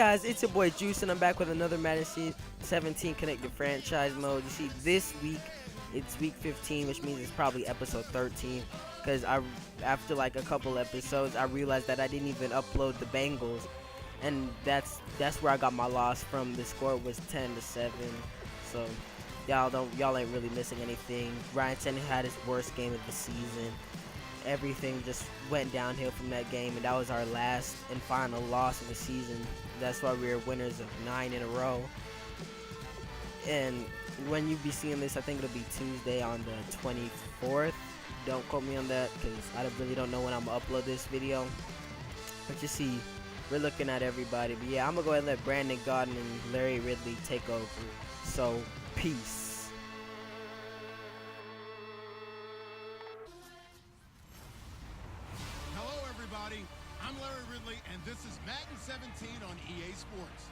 guys, it's your boy Juice, and I'm back with another Madden 17 Connected Franchise Mode. You see, this week, it's week 15, which means it's probably episode 13, because after like a couple episodes, I realized that I didn't even upload the Bengals, and that's where I got my loss from. The score was 10-7, so y'all ain't really missing anything. Ryan Tannehill had his worst game of the season. Everything just went downhill from that game, and that was our last and final loss of the season. That's why we were winners of 9 in a row. And when you be seeing this, I think it'll be Tuesday on the 24th. Don't quote me on that, because I really don't know when I'm gonna upload this video. But you see, we're looking at everybody. But yeah, I'm gonna go ahead and let Brandon Gaudin and Larry Ridley take over. So peace. I'm Larry Ridley, and this is Madden 17 on EA Sports.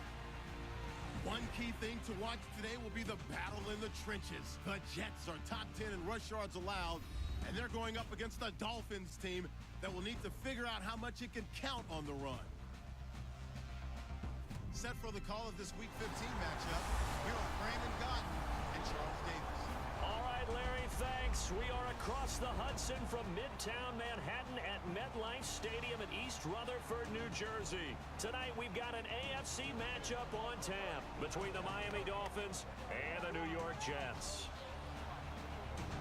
One key thing to watch today will be the battle in the trenches. The Jets are top 10 in rush yards allowed, and they're going up against the Dolphins team that will need to figure out how much it can count on the run. Set for the call of this Week 15 matchup, here are Brandon Gaudin and Charles Davis. All right, Larry, thanks. We are across the Hudson from Midtown Manhattan at MetLife Stadium in East Rutherford, New Jersey. Tonight, we've got an AFC matchup on tap between the Miami Dolphins and the New York Jets.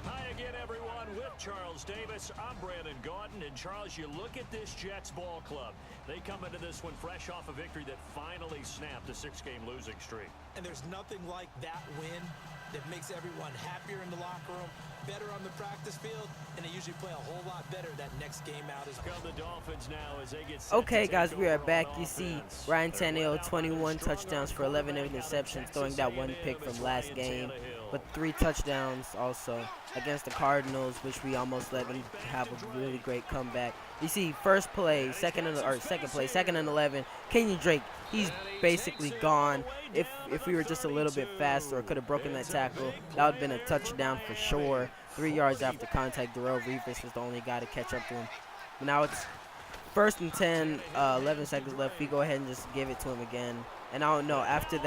Hi again, everyone. With Charles Davis, I'm Brandon Gaudin. And Charles, you look at this Jets ball club. They come into this one fresh off a victory that finally snapped a 6-game losing streak. And there's nothing like that win that makes everyone happier in the locker room, better on the practice field, and they usually play a whole lot better that next game out as well. The Dolphins now as they get set Okay, guys, we are back. You see, Ryan Tannehill, 21 touchdowns for 11 interceptions, throwing that one pick from last game, with 3 touchdowns also against the Cardinals, which we almost let them have a really great comeback. You see, first play, second and 11. Kenyon Drake, he's basically gone. If we were just a little bit faster or could have broken that tackle, that would have been a touchdown for sure. 3 yards after contact, Darrell Revis was the only guy to catch up to him. But now it's 1st and 10, 11 seconds left. We go ahead and just give it to him again. And I don't know, after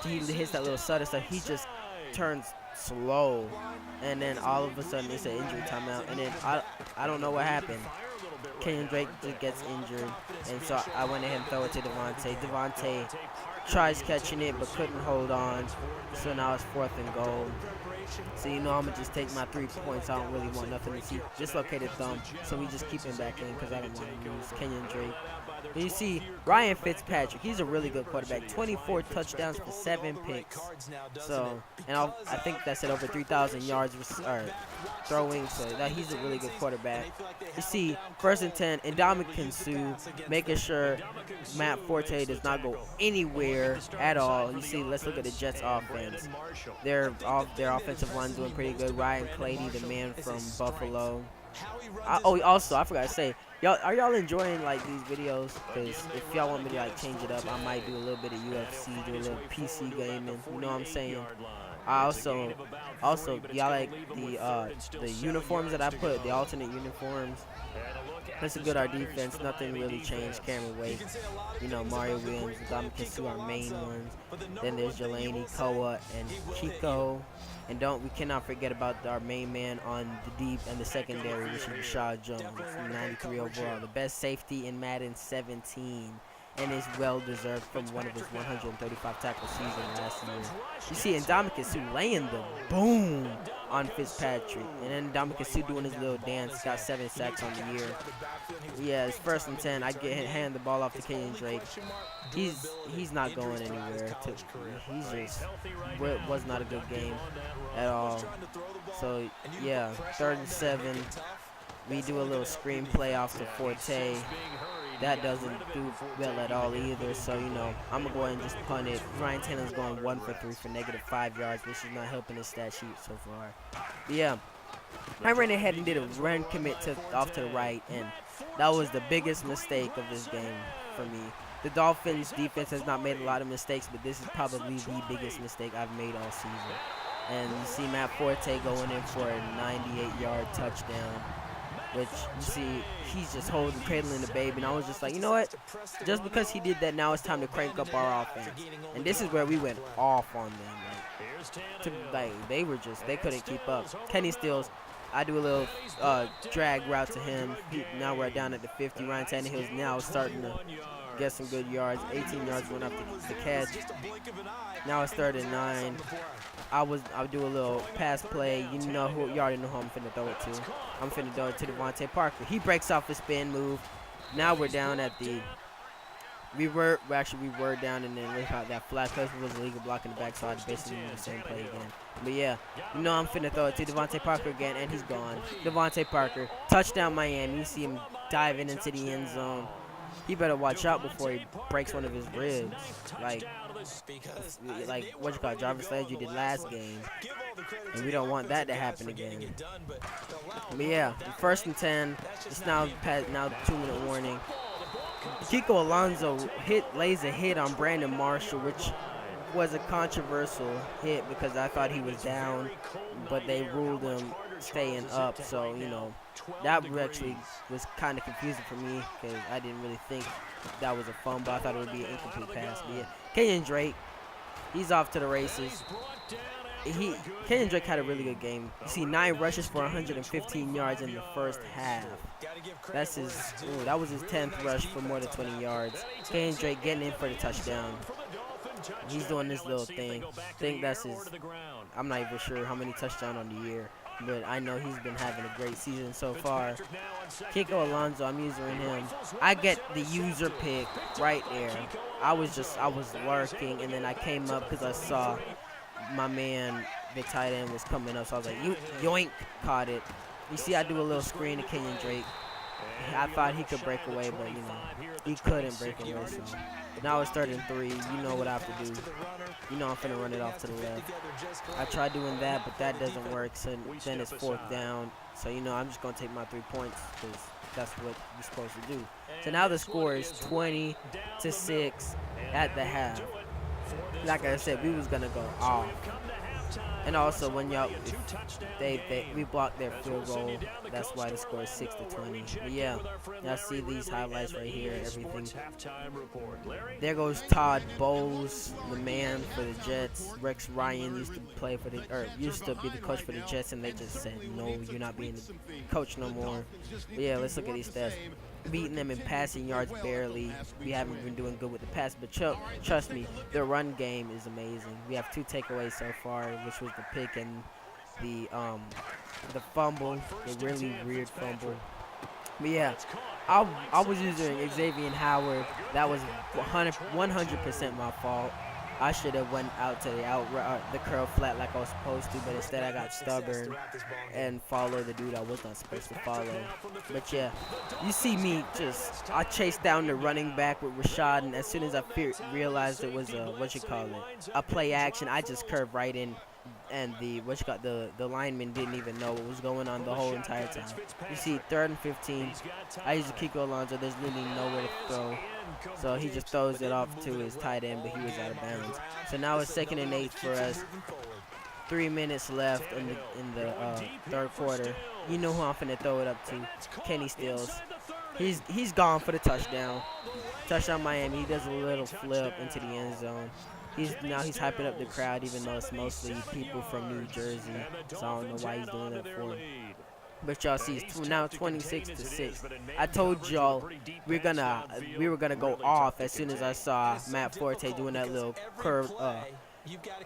he hits that little stutter stuff, he just turns slow. And then all of a sudden, it's an injury timeout. And then I don't know what happened. Kenyon Drake just gets injured, and so I went ahead and throw it to Devontae. Devontae tries catching it but couldn't hold on, so now it's 4th and goal. So you know I'm going to just take my 3 points. I don't really want nothing to see. Dislocated thumb, so we just keep him back in because I don't want to lose. Kenyon Drake. And you see, Ryan Fitzpatrick, he's a really good quarterback. 24 touchdowns for 7 picks. So, and I think that's at over 3,000 yards throwing, so he's a really good quarterback. You see, 1st and 10, and Ndamukong Suh making sure Matt Forte does not go anywhere at all. You see, let's look at the Jets' offense. Their offensive line doing pretty good. Ryan Clady, the man from Buffalo. Also, I forgot to say, are y'all enjoying like these videos? Because if y'all want me to like change it up, I might do a little bit of UFC, do a little PC gaming. You know what I'm saying? I also y'all like the uniforms that I put, the alternate uniforms. Let's look at our defense. Nothing really changed. Cameron Wake, you know, Mario Williams, Ndamukong Suh, our main ones. Then there's Jelani, Koa, and Chico. And we cannot forget about our main man on the deep and the secondary, which is Rashad Jones, 93 overall, the best safety in Madden 17. And is well-deserved from one of his 135 tackle season last year. You see Ndamukong Suh laying the boom on Fitzpatrick. And then Ndamukong Suh doing his little dance, got 7 sacks on the year. Yeah, it's 1st and 10. I hand the ball off to Kenyon Drake. He's not going anywhere. Was not a good game at all. So, yeah, 3rd and 7. We do a little screen play off to Forte. That doesn't do well at all either, so, you know, I'm going to go ahead and just punt it. Ryan Tannehill's going 1 for 3 for -5 yards, which is not helping his stat sheet so far. But yeah, I ran ahead and did a run commit off to the right, and that was the biggest mistake of this game for me. The Dolphins' defense has not made a lot of mistakes, but this is probably the biggest mistake I've made all season. And you see Matt Forte going in for a 98-yard touchdown. which you see he's just holding, cradling the baby. And I was just like, you know what? Just because he did that, now it's time to crank up our offense. And this is where we went off on them. They couldn't keep up. Kenny Stills, I do a little drag route to him. Now we're down at the 50. Ryan Tannehill's now starting to get some good yards. 18 yards went up the catch. Now it's 3rd and 9. I'll do a little pass play. You already know who I'm finna throw it to. I'm finna throw it to Devontae Parker. He breaks off a spin move. Now we're down at the. We were down, and then look how that flash play was illegal blocking the back, so I basically do the same play again. But yeah, I'm finna throw it to Devontae Parker again, and he's gone. Devontae Parker, touchdown Miami. You see him diving into the end zone. He better watch out before he breaks one of his ribs. Like what you call it, Jarvis Landry did last game. And we don't want that to happen again. But yeah, 1st and 10. It's now 2-minute warning. Kiko Alonso lays a hit on Brandon Marshall, which was a controversial hit because I thought he was down, but they ruled him staying up. So, that actually was kind of confusing for me because I didn't really think that was a fumble. I thought it would be an incomplete pass. But yeah, Kenyon Drake, he's off to the races. Kenyon Drake had a really good game. You see 9 rushes for 115 yards in the first half. That was his 10th rush for more than 20 yards. Kenyon Drake getting in for the touchdown. He's doing this little thing. I think that's his. I'm not even sure how many touchdowns on the year, but I know he's been having a great season so far. Kiko Alonso, I'm using him. I get the user pick right there. I was lurking, and then I came up because I saw my man, the tight end, was coming up, so I was like, yoink, caught it. You see, I do a little screen to Kenyon Drake. I thought he could break away, but he couldn't break away. So now it's 3rd and 3. You know what I have to do. I'm finna run it off to the left. I tried doing that, but that doesn't work. So then it's 4th down. So I'm just gonna take my 3 points because that's what you're supposed to do. So now the score is 20-6 at the half. Like I said, we was gonna go off. And also, when we blocked their field goal, that's why the score is 6-20. But yeah, y'all see these highlights right here, everything. There goes Todd Bowles, the man for the Jets. Rex Ryan used to be the coach for the Jets, and they just said, no, you're not being the coach no more. But yeah, let's look at these stats. Beating them in passing yards barely. We haven't been doing good with the pass, but trust me, the run game is amazing. We have 2 takeaways so far, which was the pick and the fumble, the really weird fumble. But yeah, I was using Xavier Howard. That was 100% my fault. I should have went out to the curl flat like I was supposed to, but instead I got stubborn and followed the dude I was not supposed to follow. But yeah, you see me I chased down the running back with Rashad, and as soon as I realized it was a play action, I just curved right in, and the lineman didn't even know what was going on the whole entire time. You see 3rd and 15. I use Kiko Alonso. There's literally nowhere to throw. So he just throws it off to his tight end, but he was out of bounds. So now it's 2nd and 8 for us. 3 minutes left in the 3rd quarter. You know who I'm finna throw it up to? Kenny Stills. He's gone for the touchdown. Touchdown Miami. He does a little flip into the end zone. He's hyping up the crowd, even though it's mostly people from New Jersey. So I don't know why he's doing that for. But y'all see, it's now 26-6. I told y'all we were gonna go off as soon as I saw Matt Forte doing that little curve,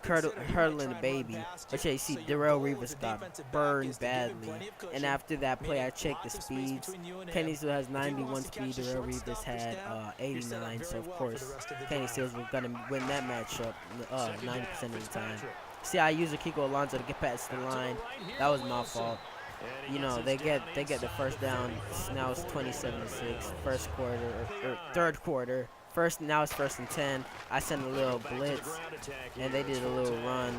hurdling the baby. But yeah, you see, Darrell Revis got burned badly. And after that play, I checked the speeds. Kenny still has 91 speed. Darrell Revis had 89. So of course, Kenny Stills was gonna win that matchup 90% of the time. See, I used Kiko Alonso to get past the line. That was my fault. They get the 1st down. Now it's 27-6. 1st quarter or 3rd quarter. Now it's 1st and 10. I sent a little blitz, and they did a little run.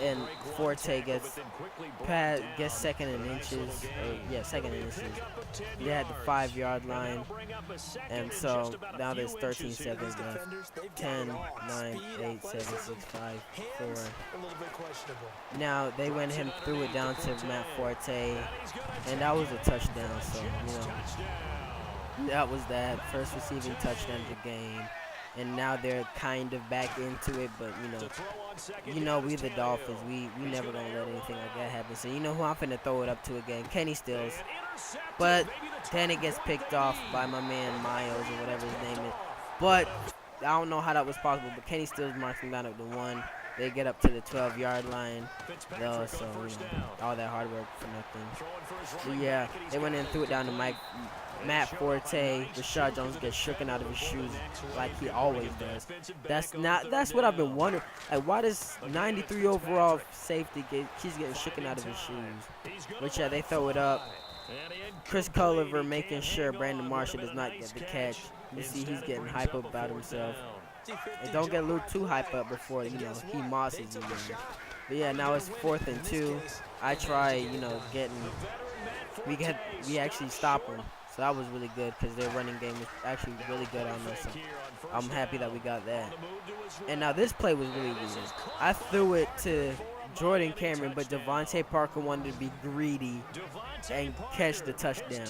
and Forte gets second in inches, second in inches. They had the 5-yard line, and so now there's 13 seconds left. 10, 9, 8, 7, 6, 5, 4. Now they went ahead and threw it down to Matt Forte, and that was a touchdown. So that was that first receiving touchdown of the game. And now they're kind of back into it, but we the Dolphins, we never gonna let anything like that happen. So who I'm finna throw it up to again? Kenny Stills. But then it gets picked off by my man Miles or whatever his name is. But I don't know how that was possible. But Kenny Stills marks him down at the 1. They get up to the 12-yard line, though. So all that hard work for nothing. But yeah, they went in and threw it down to Matt Forte. Rashad Jones gets shooken out of his shoes like he always does. That's what I've been wondering. Like, why does 93 overall safety he's getting shooken out of his shoes? Which they throw it up. Chris Culliver making sure Brandon Marshall does not get the catch. You see he's getting hype up about himself. And don't get a little too hype up before he mosses you. But yeah, now it's 4th and 2. I try we actually stop them. So that was really good because their running game is actually really good on us. So I'm happy that we got that. And now this play was really weird. I threw it to Jordan Cameron, but Devontae Parker wanted to be greedy and catch the touchdown.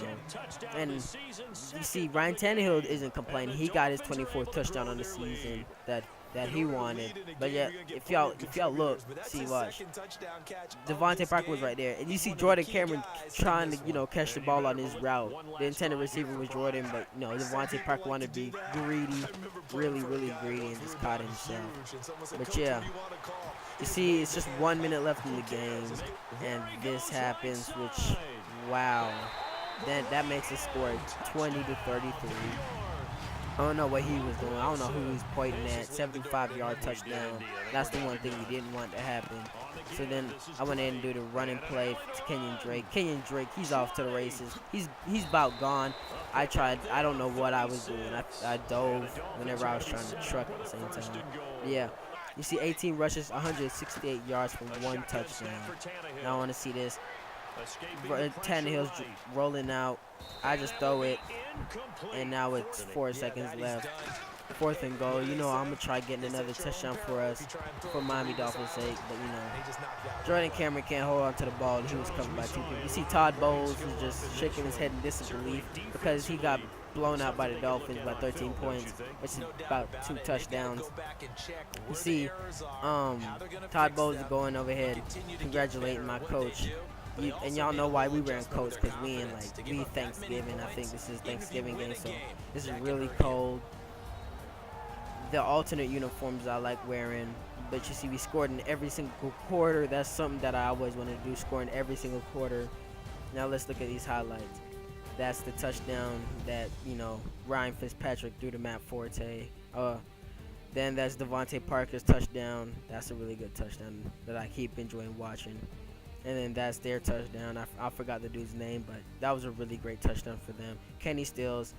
And you see, Ryan Tannehill isn't complaining. He got his 24th touchdown on the season that he wanted. But yeah, if y'all look, see, watch. Devontae Parker was right there, and you see Jordan Cameron trying to catch the ball on his route. The intended receiver was Jordan, but Devontae Parker wanted to be greedy, really greedy, and just caught himself. But yeah, you see, it's just 1 minute left in the game, and this happens, which, wow, that makes the score 20-33. I don't know what he was doing. I don't know who he was pointing at. 75-yard touchdown. That's the one thing we didn't want to happen. So then I went in and do the running play to Kenyon Drake. Kenyon Drake, he's off to the races. He's about gone. I tried. I don't know what I was doing. I dove whenever I was trying to truck at the same time. Yeah. You see 18 rushes, 168 yards for 1 touchdown. Now I want to see this. Tannehill's rolling out. I just throw it, and now it's 4 seconds left. 4th and goal. I'm gonna try getting another touchdown for us, for Miami Dolphins' sake. But Jordan Cameron can't hold on to the ball. He was covered by 2 people. You see Todd Bowles is just shaking his head in disbelief because he got blown out by the Dolphins by 13 points, which is about 2 touchdowns. You see, Todd Bowles is going overhead, congratulating my coach. And y'all know why we wearing coats, because we Thanksgiving. I think this is Thanksgiving game, so this is really cold. The alternate uniforms I like wearing, but you see we scored in every single quarter. That's something that I always wanted to do, scoring every single quarter. Now let's look at these highlights. That's the touchdown that Ryan Fitzpatrick threw to Matt Forte. Then that's Devontae Parker's touchdown. That's a really good touchdown that I keep enjoying watching. And then that's their touchdown. I forgot the dude's name, but that was a really great touchdown for them. Kenny Stills,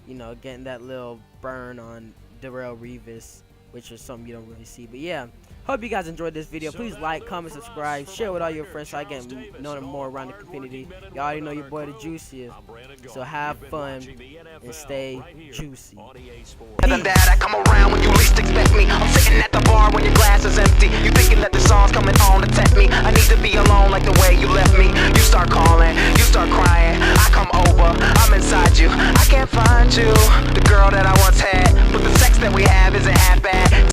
getting that little burn on Darrelle Revis, which is something you don't really see. But yeah, hope you guys enjoyed this video. Please like, comment, subscribe, share with all your friends so I get know them more around the community. You already know your boy the juiciest. So have fun and stay juicy. Other than that, I come around when you least expect me. I'm sitting at the bar.